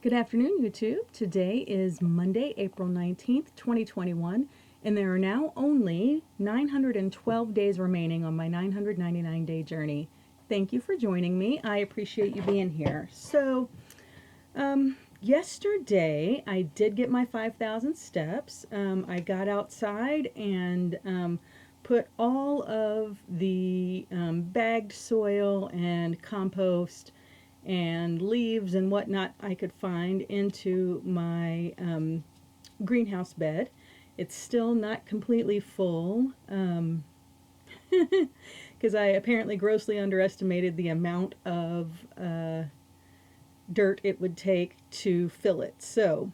Good afternoon, YouTube. Today is Monday, April 19th, 2021, and there are now only 912 days remaining on my 999-day journey. Thank you for joining me. I appreciate you being here. Yesterday I did get my 5,000 steps. I got outside and put all of the bagged soil and compost and leaves and whatnot I could find into my greenhouse bed. It's still not completely full because I apparently grossly underestimated the amount of dirt it would take to fill it. So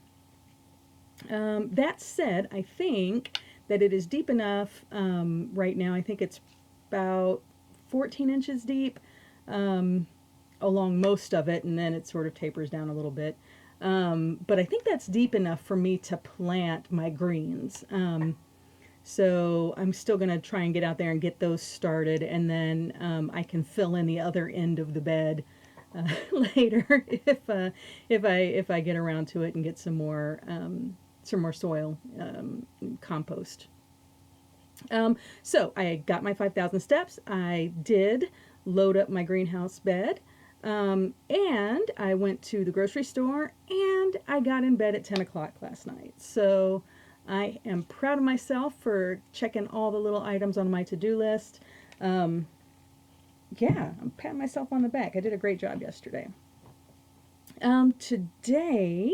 that said, I think that it is deep enough right now. I think it's about 14 inches deep. Along most of it, and then it sort of tapers down a little bit. But I think that's deep enough for me to plant my greens. So I'm still going to try and get out there and get those started, and then I can fill in the other end of the bed later if I get around to it and get some more soil compost. So I got my 5,000 steps. I did load up my greenhouse bed. And I went to the grocery store and I got in bed at 10 o'clock last night. So I am proud of myself for checking all the little items on my to-do list. Yeah, I'm patting myself on the back. I did a great job yesterday. Today,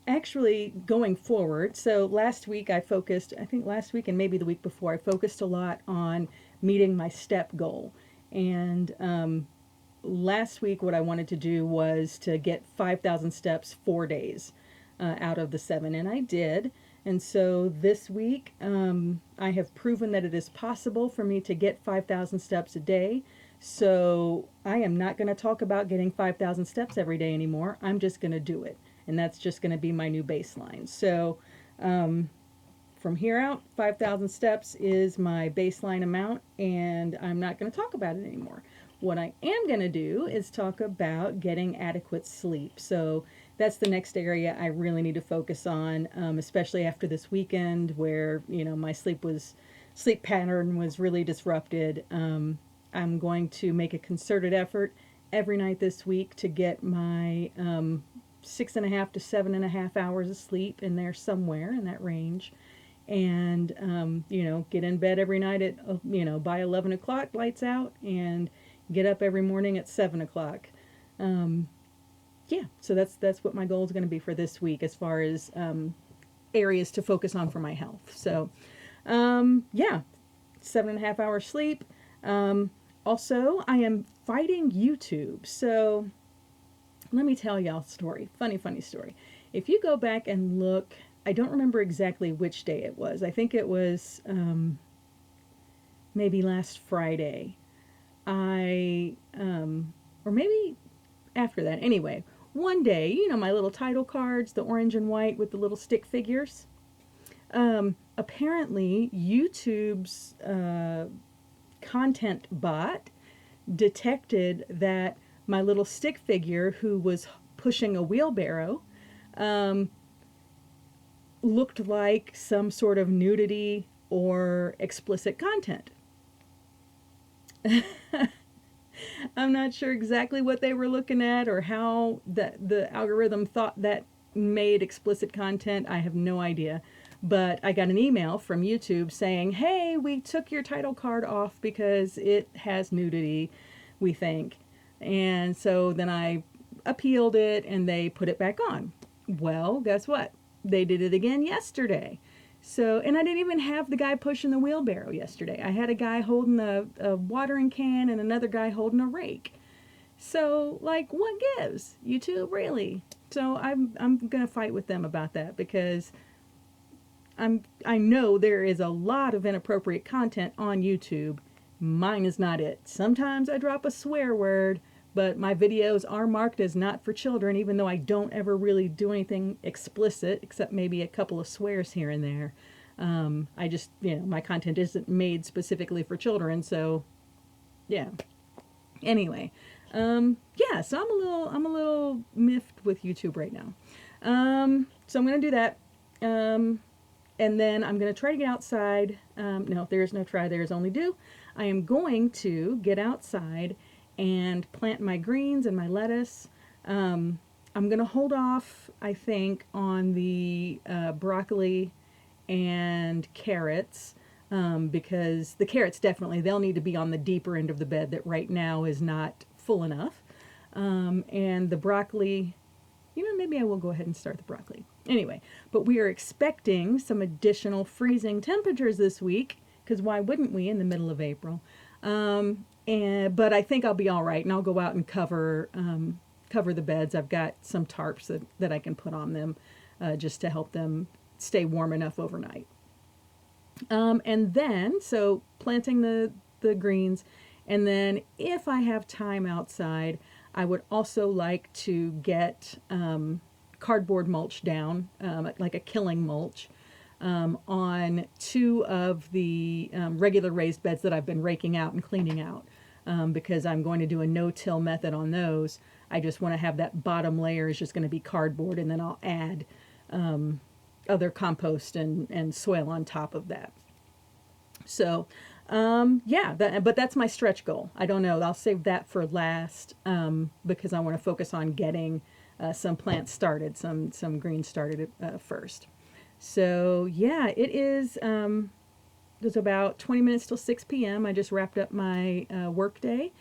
actually going forward, so last week I focused, I think last week and maybe the week before, I focused a lot on meeting my step goal. And last week what I wanted to do was to get 5,000 steps 4 days out of the 7, and I did. And so this week I have proven that it is possible for me to get 5,000 steps a day. So I am not going to talk about getting 5,000 steps every day anymore. I'm just going to do it, and that's just going to be my new baseline. So from here out, 5,000 steps is my baseline amount, and I'm not going to talk about it anymore. What I am going to do is talk about getting adequate sleep. So that's the next area I really need to focus on, especially after this weekend where, my sleep pattern was really disrupted. I'm going to make a concerted effort every night this week to get my 6.5 to 7.5 hours of sleep in there, somewhere in that range. And, get in bed every night at, by 11 o'clock, lights out, and get up every morning at 7 o'clock. Yeah, so that's what my goal is going to be for this week as far as areas to focus on for my health. So, yeah, 7.5 hours sleep. Also, I am fighting YouTube. So let me tell y'all a story. Funny story. If you go back and look, I don't remember exactly which day it was. I think it was maybe last Friday. Or maybe after that. Anyway, one day, my little title cards, the orange and white with the little stick figures. Apparently, YouTube's content bot detected that my little stick figure, who was pushing a wheelbarrow, looked like some sort of nudity or explicit content. I'm not sure exactly what they were looking at or how the algorithm thought that made explicit content. I have no idea. But I got an email from YouTube saying, hey, we took your title card off because it has nudity, we think. And so then I appealed it and they put it back on. Well, guess what? They did it again yesterday. So, and I didn't even have the guy pushing the wheelbarrow yesterday. I had a guy holding a watering can and another guy holding a rake. So, like, what gives? YouTube, really? So I'm gonna fight with them about that because I know there is a lot of inappropriate content on YouTube. Mine is not it. Sometimes I drop a swear word, but my videos are marked as not for children, even though I don't ever really do anything explicit, except maybe a couple of swears here and there. I just, my content isn't made specifically for children, so yeah. Anyway, Yeah, so I'm a little miffed with YouTube right now. So I'm gonna do that. Um, and then I'm going to try to get outside. No, there is no try, there is only do. I am going to get outside and plant my greens and my lettuce. Um, I'm going to hold off, I think, on the broccoli and carrots, because the carrots definitely, they'll need to be on the deeper end of the bed that right now is not full enough. And the broccoli, maybe I will go ahead and start the broccoli. Anyway, but we are expecting some additional freezing temperatures this week, because why wouldn't we in the middle of April? But I think I'll be all right, and I'll go out and cover the beds. I've got some tarps that I can put on them, just to help them stay warm enough overnight. And then, so planting the greens, and then if I have time outside, I would also like to get cardboard mulch down, like a killing mulch, on two of the regular raised beds that I've been raking out and cleaning out, because I'm going to do a no-till method on those. I just want to have that bottom layer is just going to be cardboard, and then I'll add other compost and soil on top of that. So, yeah, but that's my stretch goal. I don't know. I'll save that for last, because I want to focus on getting some plants started, some greens started first. So, yeah, it is. It's about 20 minutes till 6 p.m. I just wrapped up my work day.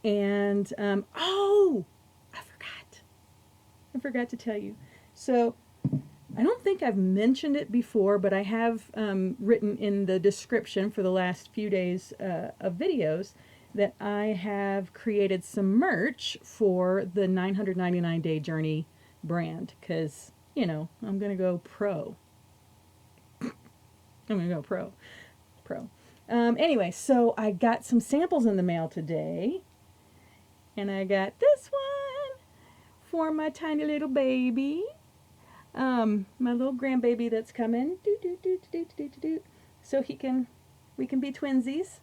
And, oh, I forgot to tell you. So, I don't think I've mentioned it before, but I have written in the description for the last few days of videos that I have created some merch for the 999 Day Journey brand, because, I'm going to go pro. I'm going to go pro. Anyway, so I got some samples in the mail today, and I got this one for my tiny little baby. My little grandbaby that's coming. So we can be twinsies.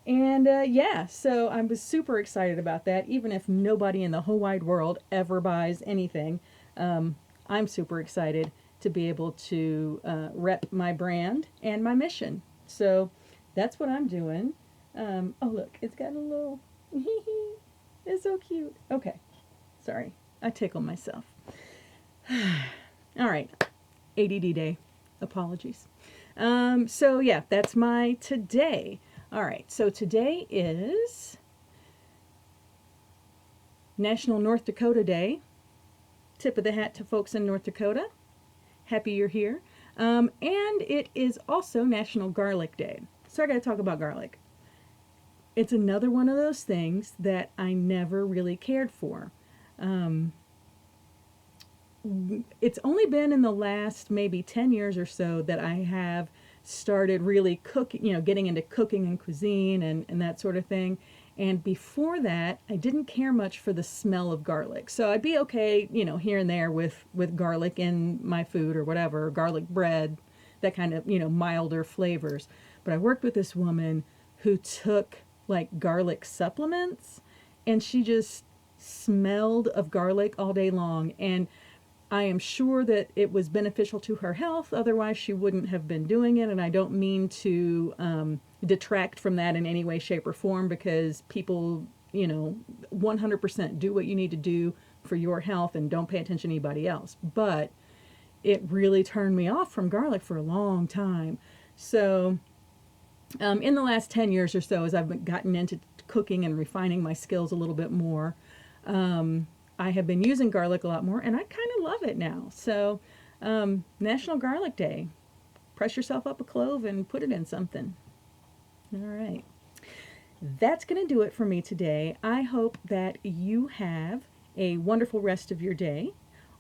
Yeah, so I was super excited about that. Even if nobody in the whole wide world ever buys anything, I'm super excited to be able to rep my brand and my mission. So that's what I'm doing. Oh, look, it's got a little, it's so cute. Okay, sorry, I tickle myself. All right, ADD day, apologies. So yeah, that's my today. All right, so today is National North Dakota Day. Tip of the hat to folks in North Dakota. Happy you're here. And it is also National Garlic Day. So I got to talk about garlic. It's another one of those things that I never really cared for. It's only been in the last maybe 10 years or so that I have started really cooking, getting into cooking and cuisine and that sort of thing. And before that, I didn't care much for the smell of garlic. So I'd be okay, here and there with garlic in my food or whatever, or garlic bread, that kind of, milder flavors. But I worked with this woman who took like garlic supplements, and she just smelled of garlic all day long. And I am sure that it was beneficial to her health, otherwise she wouldn't have been doing it, and I don't mean to detract from that in any way, shape, or form, because people, 100% do what you need to do for your health and don't pay attention to anybody else. But it really turned me off from garlic for a long time. So in the last 10 years or so, as I've gotten into cooking and refining my skills a little bit more, I have been using garlic a lot more, and I kind of love it now. So, National Garlic Day. Press yourself up a clove and put it in something. All right. That's going to do it for me today. I hope that you have a wonderful rest of your day,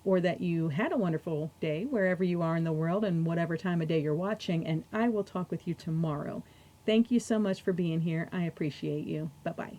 or that you had a wonderful day wherever you are in the world and whatever time of day you're watching, and I will talk with you tomorrow. Thank you so much for being here. I appreciate you. Bye-bye.